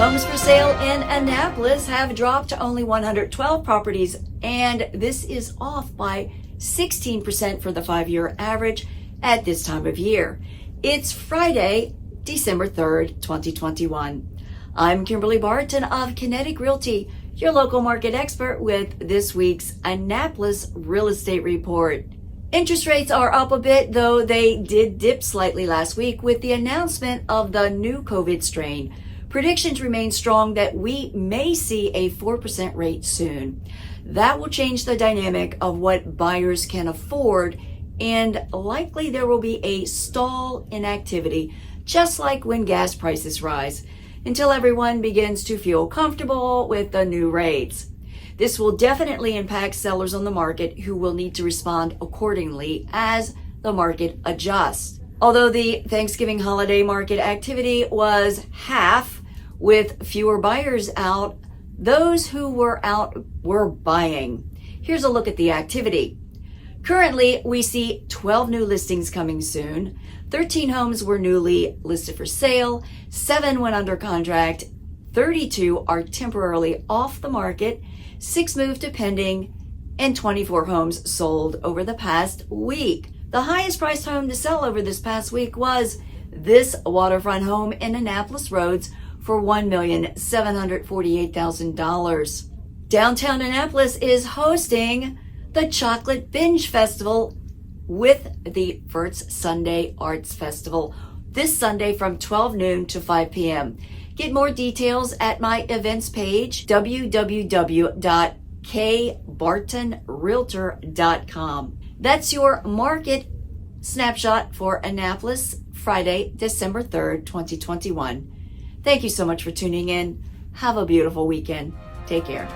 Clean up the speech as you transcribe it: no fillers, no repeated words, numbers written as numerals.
Homes for sale in Annapolis have dropped to only 112 properties, and this is off by 16% for the 5-year average at this time of year. It's Friday, December 3rd, 2021. I'm Kimberly Barton of Kinetic Realty, your local market expert with this week's Annapolis Real Estate Report. Interest rates are up a bit, though they did dip slightly last week with the announcement of the new COVID strain. Predictions remain strong that we may see a 4% rate soon. That will change the dynamic of what buyers can afford, and likely there will be a stall in activity, just like when gas prices rise, until everyone begins to feel comfortable with the new rates. This will definitely impact sellers on the market who will need to respond accordingly as the market adjusts. Although the Thanksgiving holiday market activity was half, with fewer buyers out, those who were out were buying. Here's a look at the activity. Currently, we see 12 new listings coming soon. 13 homes were newly listed for sale, 7 went under contract, 32 are temporarily off the market, 6 moved to pending, and 24 homes sold over the past week. The highest priced home to sell over this past week was this waterfront home in Annapolis Roads for $1,748,000. Downtown Annapolis is hosting the Chocolate Binge Festival with the First Sunday Arts Festival this Sunday from 12 noon to 5 p.m. Get more details at my events page, www.kbartonrealtor.com. That's your market snapshot for Annapolis, Friday, December 3rd, 2021. Thank you so much for tuning in. Have a beautiful weekend. Take care.